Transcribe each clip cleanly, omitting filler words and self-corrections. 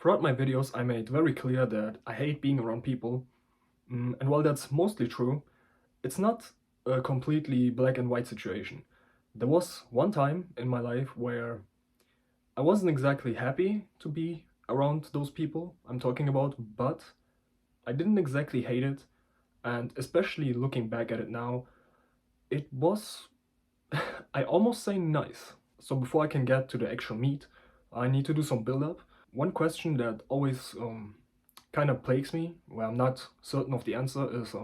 Throughout my videos, I made very clear that I hate being around people, and while that's mostly true, it's not a completely black and white situation. There was one time in my life where I wasn't exactly happy to be around those people I'm talking about, but I didn't exactly hate it, and especially looking back at it now, it was, I almost say nice. So before I can get to the actual meat, I need to do some build-up. One question that always kind of plagues me, where I'm not certain of the answer, is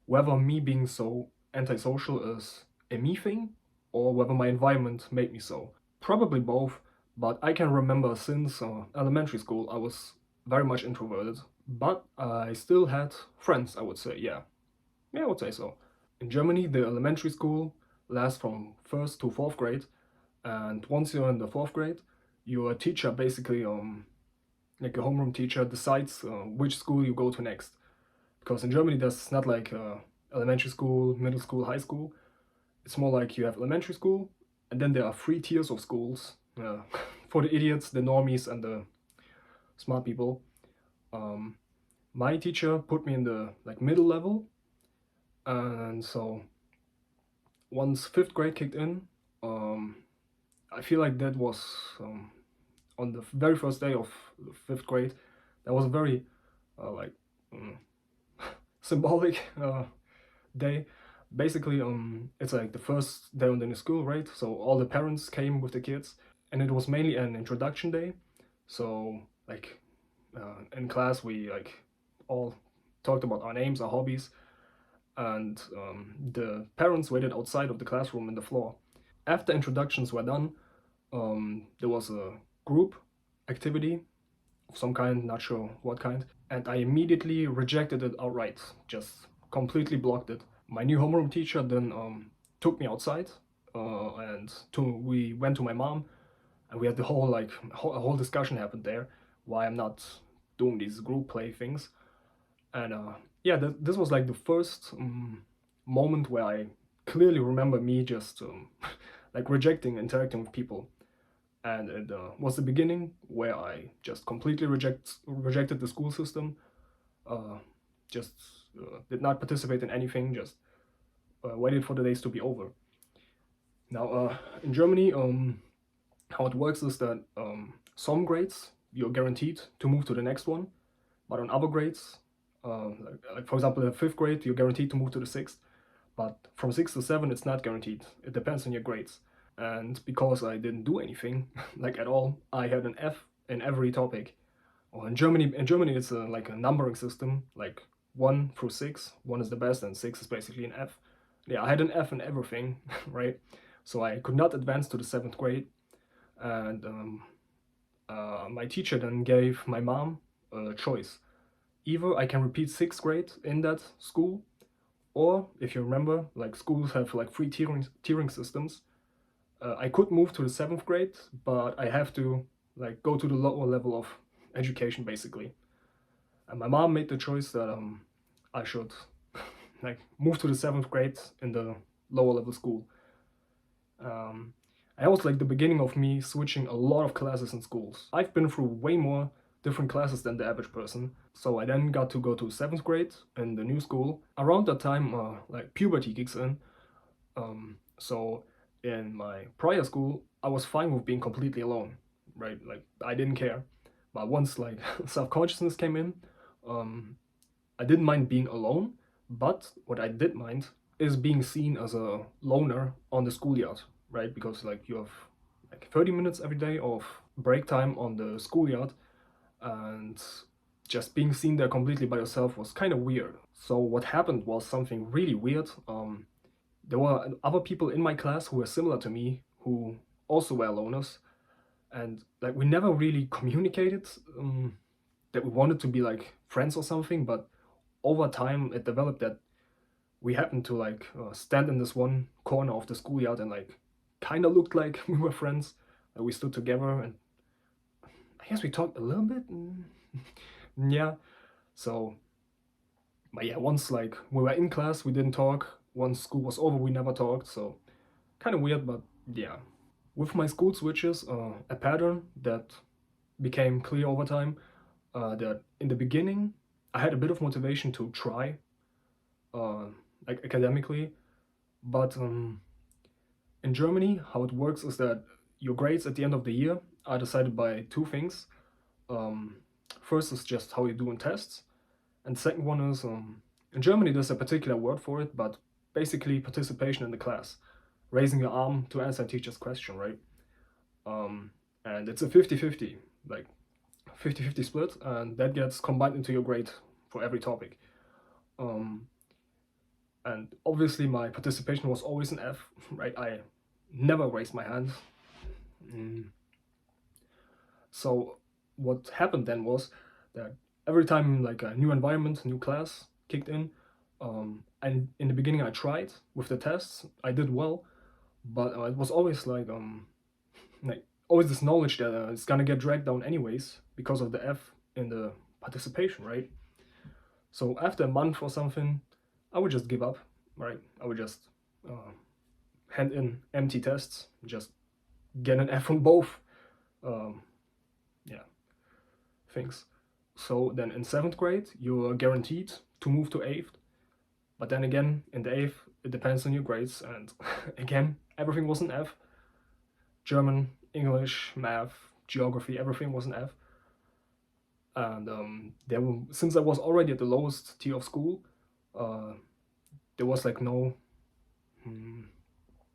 whether me being so antisocial is a me thing or whether my environment made me so. Probably both, but I can remember since elementary school I was very much introverted, but I still had friends, I would say, yeah. Yeah, I would say so. In Germany, the elementary school lasts from 1st to 4th grade, and once you're in the 4th grade, your teacher basically like a homeroom teacher decides which school you go to next. Because in Germany there's not like elementary school, middle school, high school. It's more like you have elementary school, and then there are 3 tiers of schools for the idiots, the normies, and the smart people. My teacher put me in the like middle level, and so once 5th grade kicked in, I feel like that was on the very first day of the 5th grade. That was a very like symbolic day. Basically, it's like the first day on the new school, right? So all the parents came with the kids, and it was mainly an introduction day. So like in class, we like all talked about our names, our hobbies, and the parents waited outside of the classroom in the floor. After introductions were done, there was a group activity of some kind, not sure what kind, and I immediately rejected it outright, just completely blocked it. My new homeroom teacher then took me outside, and we went to my mom, and we had the whole a whole discussion happened there why I'm not doing these group play things, and yeah, this was like the first moment where I clearly remember me just like rejecting interacting with people. And it was the beginning where I just completely rejected the school system, just did not participate in anything, just waited for the days to be over. Now, in Germany, how it works is that some grades you're guaranteed to move to the next one, but on other grades, like for example in the 5th grade, you're guaranteed to move to the 6th, but from 6 to 7 it's not guaranteed. It depends on your grades. And because I didn't do anything, like at all, I had an F in every topic. Or in Germany it's like a numbering system, like 1 through 6. 1 is the best, and 6 is basically an F. Yeah, I had an F in everything, right? So I could not advance to the 7th grade, and my teacher then gave my mom a choice. Either I can repeat 6th grade in that school, or if you remember, like schools have like 3 tiering systems. I could move to the 7th grade, but I have to like go to the lower level of education basically. And my mom made the choice that I should like move to the 7th grade in the lower level school. I was like the beginning of me switching a lot of classes in schools. I've been through way more different classes than the average person. So I then got to go to 7th grade in the new school. Around that time, like puberty kicks in. So in my prior school, I was fine with being completely alone, right? Like I didn't care. But once like self-consciousness came in, I didn't mind being alone. But what I did mind is being seen as a loner on the schoolyard, right? Because like you have like 30 minutes every day of break time on the schoolyard, and just being seen there completely by yourself was kind of weird. So what happened was something really weird. There were other people in my class who were similar to me, who also were loners, and like we never really communicated that we wanted to be like friends or something, but over time it developed that we happened to like stand in this one corner of the schoolyard and like kind of looked like we were friends. We stood together, and I guess we talked a little bit. Yeah, so but yeah, once like we were in class we didn't talk. Once school was over we never talked, so kind of weird, but yeah. With my school switches, a pattern that became clear over time that in the beginning I had a bit of motivation to try, uh, like academically, but in Germany, how it works is that your grades at the end of the year are decided by two things. Um, First is just how you do in tests, and the second one is in Germany there's a particular word for it, but basically participation in the class, raising your arm to answer a teacher's question, right? Um, and it's a 50-50, like 50-50 split, and that gets combined into your grade for every topic. Um, and obviously my participation was always an F, right? I never raised my hand. Mm. So what happened then was that every time like a new environment, new class kicked in, and in the beginning I tried with the tests, I did well, but it was always like always this knowledge that it's gonna get dragged down anyways because of the F in the participation, right? So after a month or something, I would just give up, right? I would just uh, hand in empty tests, just get an F on both. Um, yeah, things. So then in seventh grade, you're guaranteed to move to eighth. But then again, in the eighth, it depends on your grades. And again, everything was an F. German, English, math, geography, everything was an F. And since I was already at the lowest tier of school, uh, there was like no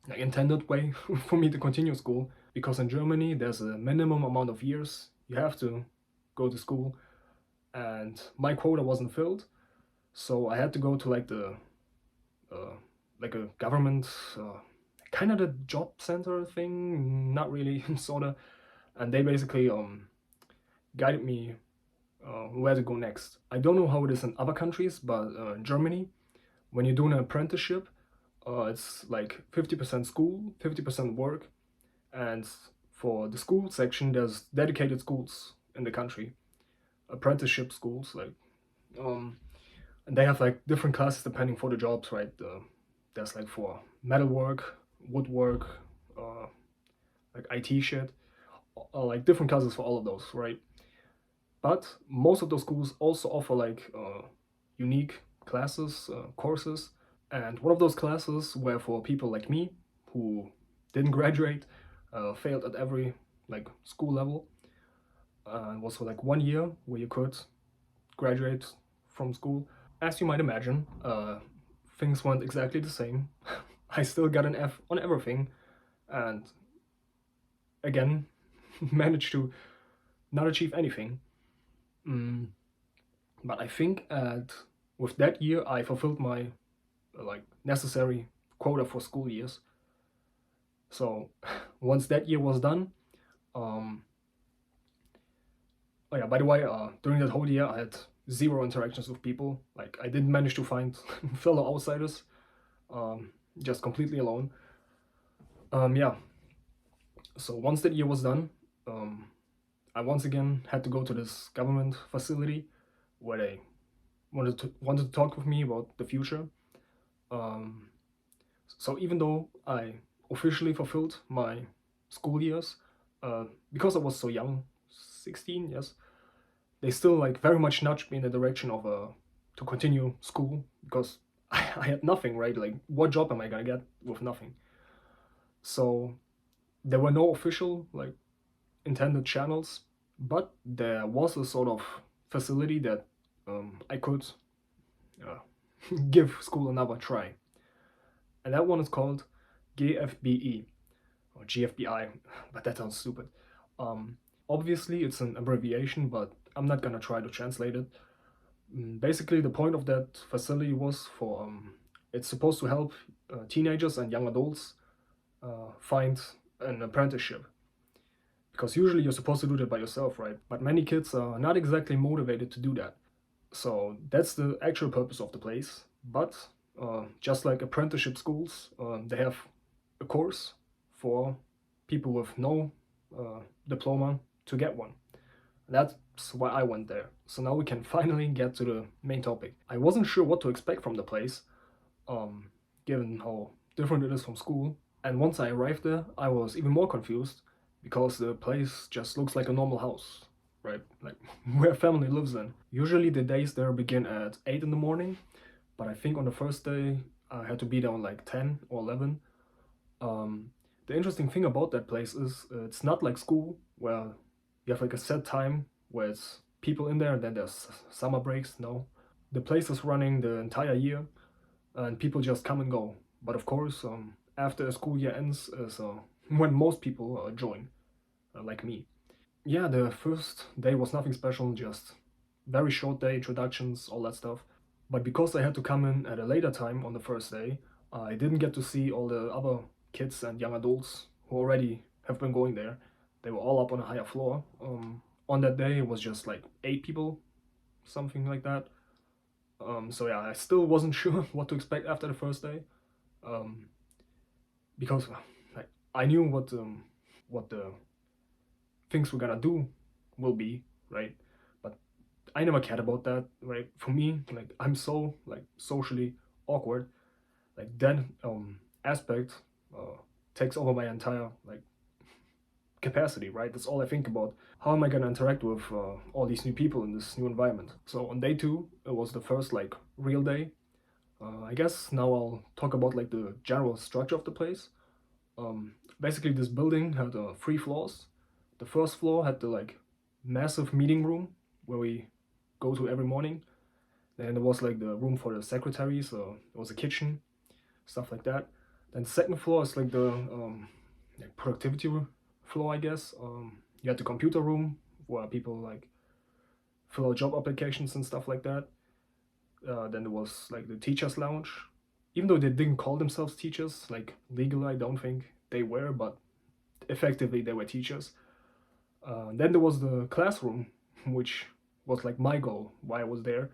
like intended way for me to continue school, because in Germany there's a minimum amount of years you have to go to school, and my quota wasn't filled, so I had to go to uh, like a government kind of the job center thing, not really sorta, and they basically guided me where to go next. I don't know how it is in other countries, but in Germany, when you do an apprenticeship, it's like 50% school, 50% work, and for the school section, there's dedicated schools in the country, apprenticeship schools, um, and they have like different classes depending for the jobs, right? There's like for metalwork, woodwork, uh, like IT shit, like different classes for all of those, right? But most of those schools also offer like unique classes, courses, and one of those classes were for people like me who didn't graduate, failed at every like school level, and was for like 1 year where you could graduate from school. As you might imagine, things weren't exactly the same. I still got an F on everything, and again, managed to not achieve anything. Mm, but I think with that year, I fulfilled my like necessary quota for school years. So once that year was done, um, oh yeah, by the way, during that whole year, I had zero interactions with people. Like I didn't manage to find fellow outsiders, just completely alone. Yeah. So once that year was done, um, I once again had to go to this government facility where they wanted to talk with me about the future. Um, so even though I officially fulfilled my school years, uh, because I was so young, 16, yes, they still like very much nudged me in the direction of to continue school, because I had nothing, right? Like what job am I gonna get with nothing? So there were no official like intended channels, but there was a sort of facility that I could uh, give school another try, and that one is called GFBE or GFBI, but that sounds stupid. Um, Obviously, it's an abbreviation, but I'm not gonna try to translate it. Basically, the point of that facility was for it's supposed to help teenagers and young adults find an apprenticeship, because usually you're supposed to do that by yourself, right? But many kids are not exactly motivated to do that. So that's the actual purpose of the place. But just like apprenticeship schools, they have a course for people with no diploma to get one. That's why I went there. So now we can finally get to the main topic. I wasn't sure what to expect from the place, um, given how different it is from school. And once I arrived there, I was even more confused because the place just looks like a normal house. right? Like where family lives in. Usually the days there begin at 8 in the morning, but I think on the first day I had to be there on like 10 or 11. Um, the interesting thing about that place is it's not like school where you have like a set time where it's people in there and then there's summer breaks. No, the place is running the entire year and people just come and go. But of course, after the school year ends is when most people join, like me. Yeah, the first day was nothing special, just very short day, introductions, all that stuff. But because I had to come in at a later time on the first day, I didn't get to see all the other kids and young adults who already have been going there. They were all up on a higher floor. On that day, it was just like 8 people, something like that. So yeah, I still wasn't sure what to expect after the first day, um, because like I knew what the things we're gonna do will be, right? But I never cared about that, right? For me, like I'm so like socially awkward, like that aspect uh, takes over my entire like capacity, right? That's all I think about. How am I gonna interact with all these new people in this new environment? So on day two, it was the first like real day. I guess now I'll talk about like the general structure of the place. Basically, this building had 3 floors. The first floor had the like massive meeting room where we go to every morning. Then there was like the room for the secretary, so there was a kitchen, stuff like that. Then the second floor is like the like productivity floor, I guess. You had the computer room where people like fill out job applications and stuff like that. Then there was like the teachers' lounge. Even though they didn't call themselves teachers, like legally, I don't think they were, but effectively they were teachers. Then there was the classroom, which was like my goal, why I was there.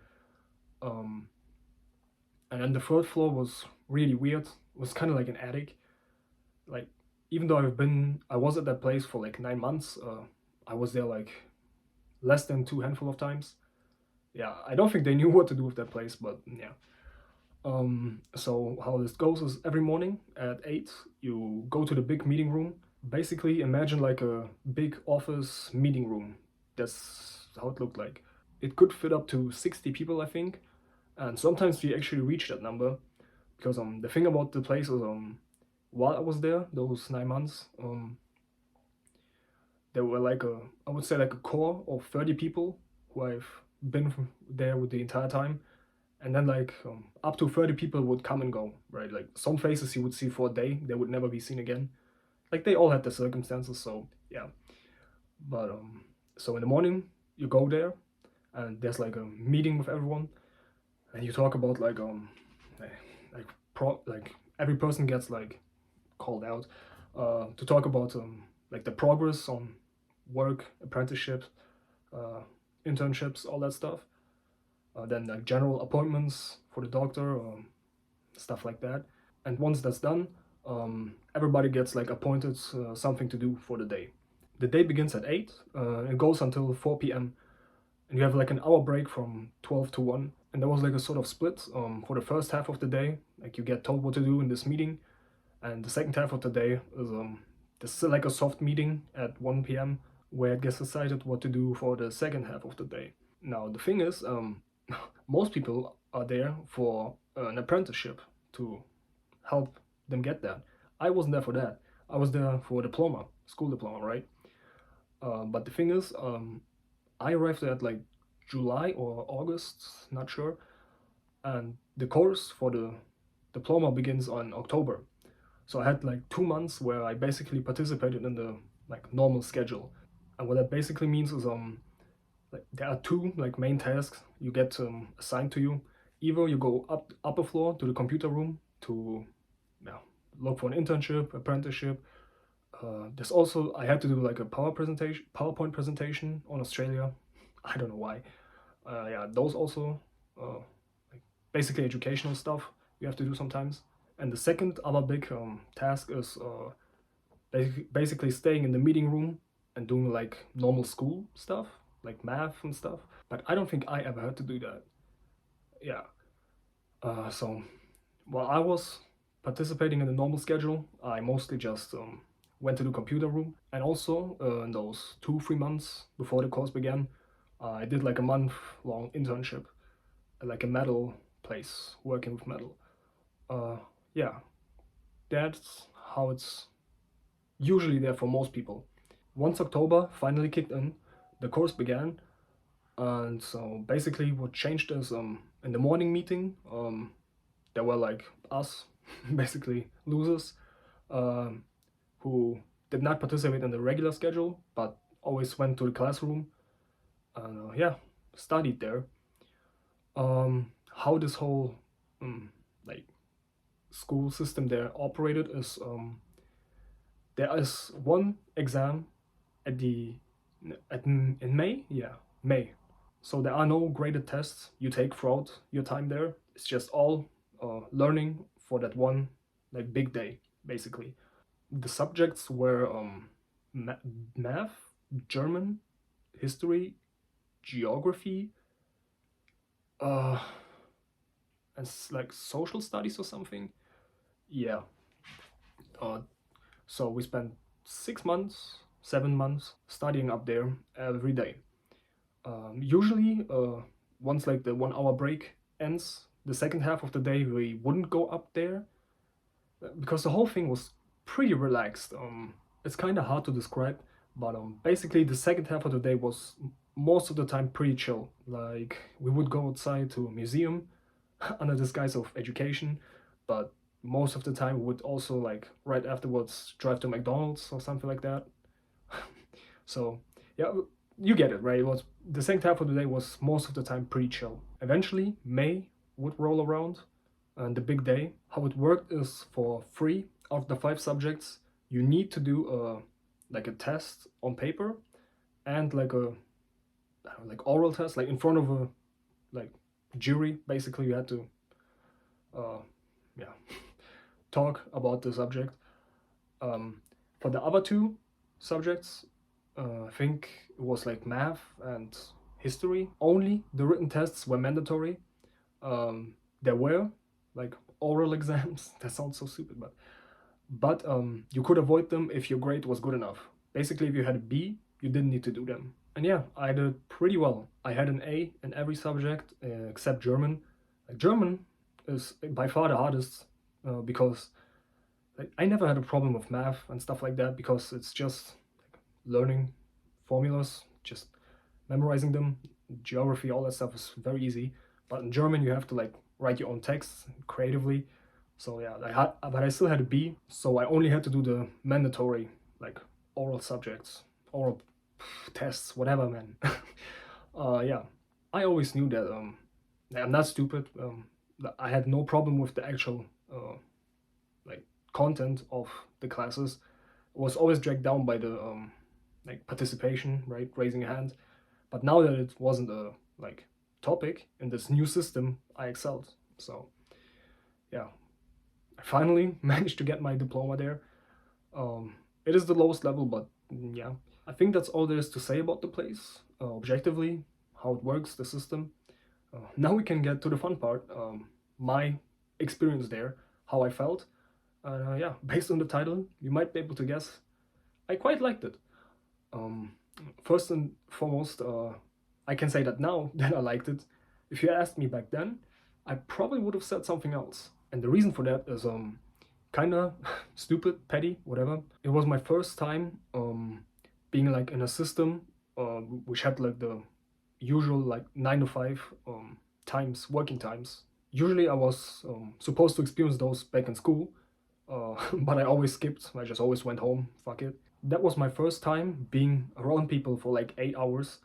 Um, and then the third floor was really weird. It was kind of like an attic. Like even though I was at that place for like 9 months. I was there like less than two handful of times. Yeah, I don't think they knew what to do with that place, but yeah. So how this goes is every morning at 8, you go to the big meeting room. Basically, imagine like a big office meeting room. That's how it looked like. It could fit up to 60 people, I think, and sometimes we actually reach that number because the thing about the place is while I was there those 9 months, there were like a I would say like a core of 30 people who I've been there with the entire time, and then like up to 30 people would come and go, right? Like some faces you would see for a day, they would never be seen again. Like they all had their circumstances, so yeah. But so in the morning you go there, and there's like a meeting with everyone, and you talk about like like every person gets like called out to talk about like the progress on work, apprenticeships, uh, internships, all that stuff. Then like general appointments for the doctor, stuff like that. And once that's done, everybody gets like appointed something to do for the day. The day begins at 8 and goes until 4 p.m. And you have like an hour break from 12 to 1. And there was like a sort of split for the first half of the day. Like you get told what to do in this meeting. And the second half of the day is there's still like a soft meeting at 1 p.m. where it gets decided what to do for the second half of the day. Now the thing is, most people are there for an apprenticeship to help them get that. I wasn't there for that. I was there for a diploma, school diploma, right? But the thing is, I arrived at like July or August, not sure, and the course for the diploma begins on October. So I had like 2 months where I basically participated in the like normal schedule, and what that basically means is like there are two like main tasks you get assigned to you. Either you go up upper floor to the computer room to yeah, look for an internship, apprenticeship. There's also I had to do like a PowerPoint presentation on Australia. I don't know why. Yeah, those also like basically educational stuff you have to do sometimes. And the second other big task is basically staying in the meeting room and doing like normal school stuff, like math and stuff. But I don't think I ever had to do that. Yeah. So while I was participating in the normal schedule, I mostly just went to the computer room. And also in those 2 3 months before the course began, I did like a month long internship at like a metal place working with metal. uh, yeah, that's how it's usually there for most people. Once October finally kicked in, the course began. And so basically what changed is in the morning meeting, there were like us, basically losers, um, who did not participate in the regular schedule but always went to the classroom and yeah, studied there. How this whole um, like school system there operated is there is one exam at the in May, yeah, May. So there are no graded tests you take throughout your time there. It's just all learning for that one like big day, basically. The subjects were math, German, history, geography, uh, and like social studies or something. Yeah. Uh, so we spent 6 months, 7 months studying up there every day. Usually, once like the 1 hour break ends, the second half of the day we wouldn't go up there because the whole thing was pretty relaxed. It's kind of hard to describe, but basically the second half of the day was most of the time pretty chill. Like we would go outside to a museum under the guise of education, but most of the time we would also like right afterwards drive to McDonald's or something like that. So yeah, you get it, right? It was the second half of the day was most of the time pretty chill. Eventually, May would roll around, and the big day. How it worked is for 3 out of the 5 subjects, you need to do like a test on paper and like a I don't know, like oral test, like in front of a like jury. Basically, you had to uh, yeah talk about the subject. Um, for the other 2 subjects, I think it was like math and history. Only the written tests were mandatory. There were like oral exams. That sounds so stupid, but you could avoid them if your grade was good enough. Basically, if you had a B, you didn't need to do them. And yeah, I did pretty well. I had an A in every subject except German. Like German is by far the hardest because like I never had a problem with math and stuff like that because it's just like, learning formulas, just memorizing them. Geography, all that stuff is very easy. But in German, you have to like write your own texts creatively. So yeah, but I still had a B. So I only had to do the mandatory like oral subjects, oral tests, whatever, man. Yeah, I always knew that I'm not stupid. I had no problem with the actual like content of the classes. It was always dragged down by the like participation, right, raising a hand. But now that it wasn't a like topic in this new system, I excelled. So yeah, I finally managed to get my diploma there. It is the lowest level, but yeah, I think that's all there is to say about the place. Objectively, how it works, the system. Now we can get to the fun part. My experience there, how I felt. Yeah, based on the title, you might be able to guess. I quite liked it. Um, First and foremost, I can say that now that I liked it. If you asked me back then, I probably would have said something else. And the reason for that is kind of stupid, petty, whatever. It was my first time being like in a system which had like the usual like 9 to 5 times, working times. Usually I was supposed to experience those back in school, but I always skipped. I just always went home. Fuck it. That was my first time being around people for like 8 hours,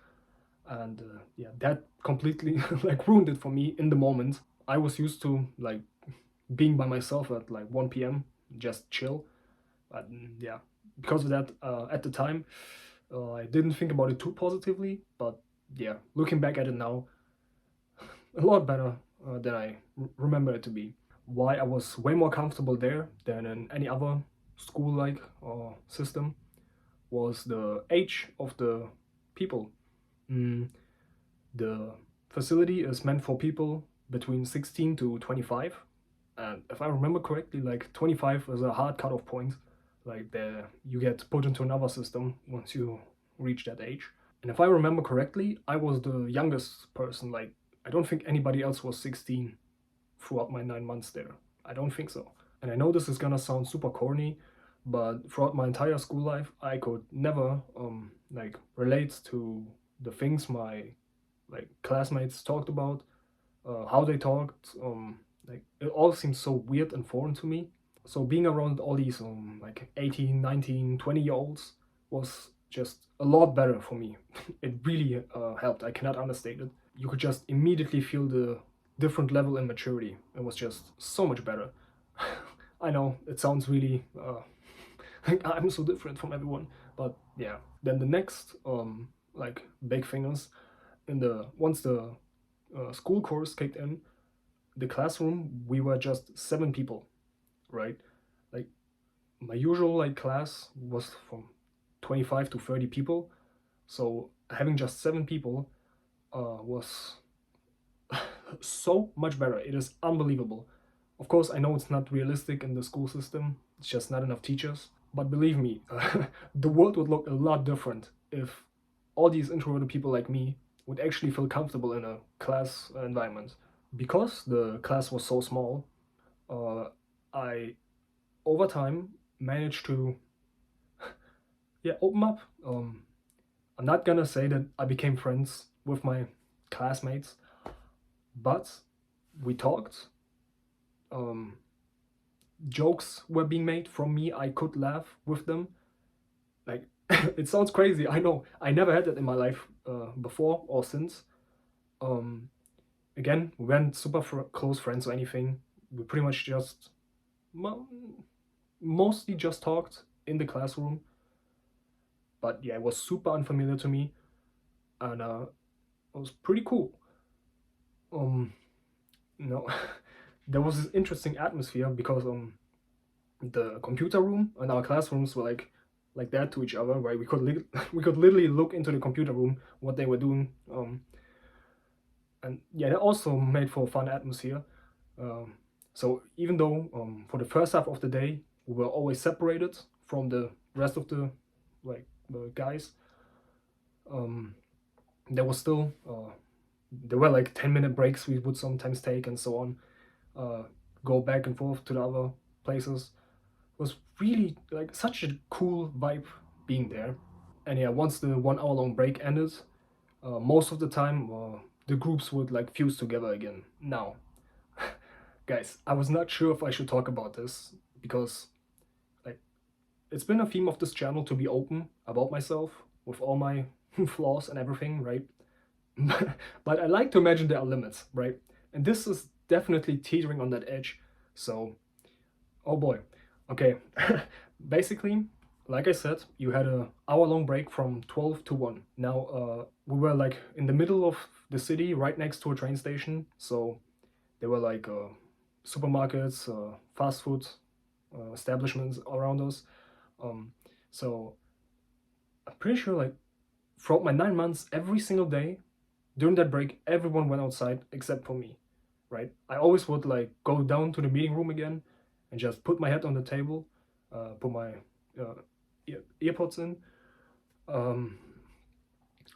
and yeah, that completely like ruined it for me in the moment. I was used to like being by myself at like 1 p.m. just chill, but yeah, because of that, at the time, I didn't think about it too positively. But yeah, looking back at it now, a lot better than I remember it to be. Why I was way more comfortable there than in any other school-like system was the age of the people. Mm, the facility is meant for people between 16 to 25, and if I remember correctly, like 25 is a hard cutoff point. like you get put into another system once you reach that age. And if I remember correctly, I was the youngest person. Like, I don't think anybody else was 16 throughout my 9 months there. I don't think so. And I know this is gonna sound super corny, but throughout my entire school life, I could never like relate to the things my like classmates talked about, how they talked. Like it all seems so weird and foreign to me. So being around all these like 18, 19, 20-year olds was just a lot better for me. It really helped. I cannot understate it. You could just immediately feel the different level in maturity. It was just so much better. I know it sounds really like I'm so different from everyone, but yeah. Then the next like big thing is in the once the school course kicked in, the classroom we were just 7 people, right? Like my usual like class was from 25 to 30 people, so having just 7 people was so much better. It is unbelievable. Of course, I know it's not realistic in the school system. It's just not enough teachers. But believe me, the world would look a lot different if all these introverted people like me would actually feel comfortable in a class environment. Because the class was so small, I over time managed to open up. I'm not gonna say that I became friends with my classmates, but we talked. Um, Jokes were being made from me. I could laugh with them. Like it sounds crazy. I know. I never had that in my life before or since. Um, Again, we weren't super close friends or anything. We pretty much just mostly just talked in the classroom. But yeah, it was super unfamiliar to me, and it was pretty cool. Um, no, there was this interesting atmosphere because the computer room and our classrooms were like that to each other, right? We could literally look into the computer room what they were doing, and yeah, that also made for a fun atmosphere. Um, so even though for the first half of the day we were always separated from the rest of the the guys, um, there was still there were like 10-minute breaks we would sometimes take and so on, go back and forth to the other places. It was really like such a cool vibe being there. And yeah, once the 1 hour long break ended, most of the time the groups would like fuse together again. Now, guys, I was not sure if I should talk about this because like it's been a theme of this channel to be open about myself with all my flaws and everything, right? But I like to imagine there are limits, right? And this is definitely teetering on that edge. So, oh boy. Okay. Basically, like I said, you had a hour-long break from 12 to 1. Now, we were like in the middle of the city, right next to a train station. So there were like supermarkets, fast food establishments around us. Um, so I'm pretty sure like throughout my 9 months, every single day during that break, everyone went outside except for me, right? I always would like go down to the meeting room again and just put my head on the table, put my uh, earpods in, um,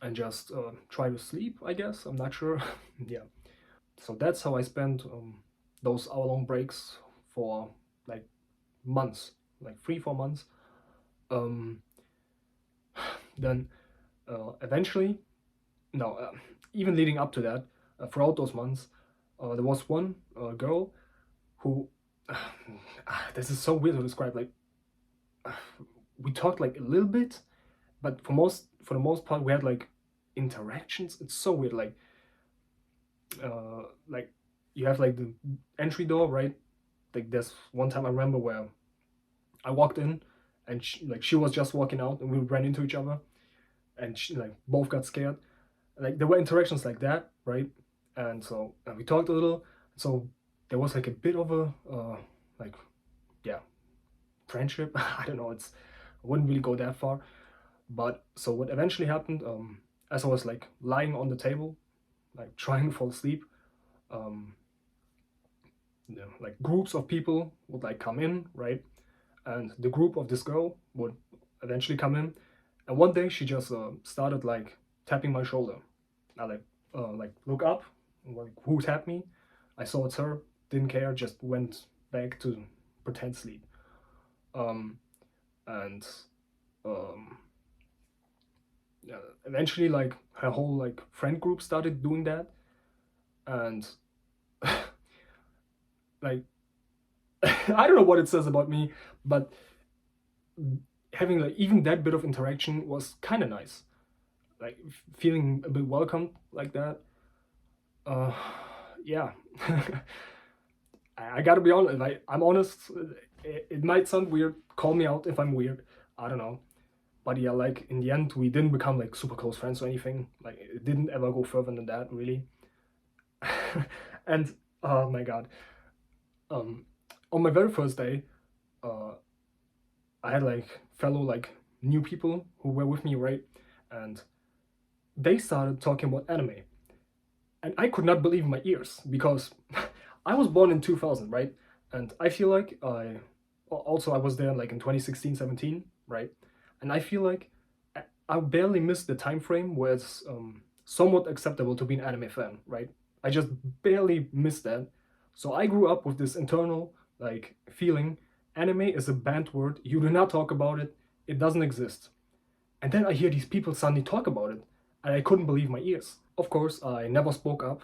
and just try to sleep, I guess. I'm not sure. Yeah. So that's how I spent those hour-long breaks for like months, like 3, 4 months. Um, then eventually, no, even leading up to that, throughout those months, there was one girl who, this is so weird to describe. Like, we talked like a little bit, but for the most part, we had like interactions. It's so weird. Like you have like the entry door, right? Like there's one time I remember where I walked in, and she was just walking out, and we ran into each other, and like both got scared. Like there were interactions like that, right? And so we talked a little. So there was like a bit of a like yeah friendship. I don't know. I wouldn't really go that far. But so what eventually happened, as I was like lying on the table, like trying to fall asleep, um, like groups of people would like come in, right? and the group of this girl would eventually come in. And one day she just started like tapping my shoulder. I like look up, like who tapped me? I saw it's her. Didn't care. Just went back to pretend sleep. Um, and um, eventually, like her whole like friend group started doing that, and like I don't know what it says about me, but having like even that bit of interaction was kind of nice. Like feeling a bit welcomed like that. Uh, yeah. I gotta be honest. I'm honest. It might sound weird. Call me out if I'm weird. I don't know. But yeah, like in the end, we didn't become like super close friends or anything. Like it didn't ever go further than that, really. And oh my god, um, on my very first day, uh, I had like fellow like new people who were with me, right? And they started talking about anime, and I could not believe my ears because I was born in 2000, right? And I feel like I was there like in 2016, 17, right? And I feel like I barely missed the time frame where it's somewhat acceptable to be an anime fan, right? I just barely missed that. So I grew up with this internal like feeling anime is a banned word. You do not talk about it. It doesn't exist. And then I hear these people suddenly talk about it, and I couldn't believe my ears. Of course, I never spoke up.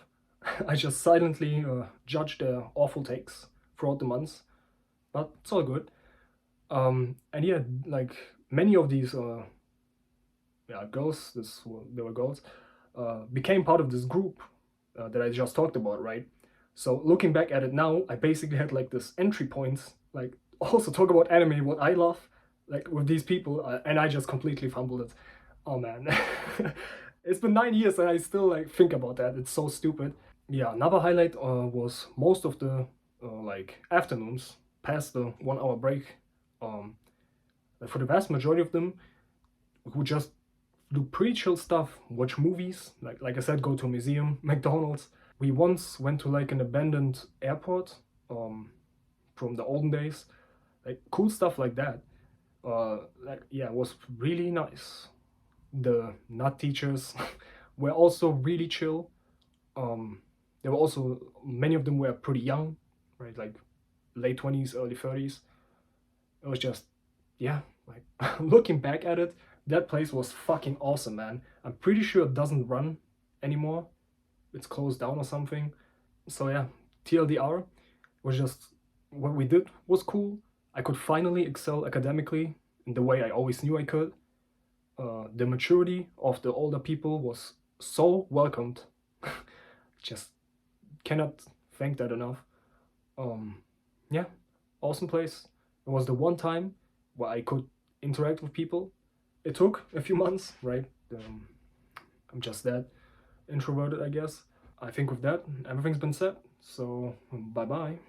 I just silently judged their awful takes throughout the months, but it's all good. And yeah, like many of these yeah, girls, they were girls, became part of this group that I just talked about, right? So looking back at it now, I basically had like this entry points, like also talk about anime, what I love, like with these people, and I just completely fumbled it. Oh man, it's been 9 years and I still like think about that. It's so stupid. Yeah, another highlight was most of the like afternoons past the 1 hour break. Um, for the vast majority of them, we would just do pretty chill stuff, watch movies, like I said, go to a museum, McDonald's. We once went to like an abandoned airport from the olden days, like cool stuff like that. Like yeah, it was really nice. The nut teachers were also really chill. Um, there were also many of them were pretty young, right? Like late 20s, early 30s. It was just yeah, like looking back at it, that place was fucking awesome, man. I'm pretty sure it doesn't run anymore. It's closed down or something. So yeah, TLDR was just what we did was cool. I could finally excel academically in the way I always knew I could. The maturity of the older people was so welcomed. Just cannot thank that enough. Um, yeah, awesome place. It was the one time where I could interact with people. It took a few months, right? I'm just that introverted, I guess. I think with that, everything's been said. So, bye bye.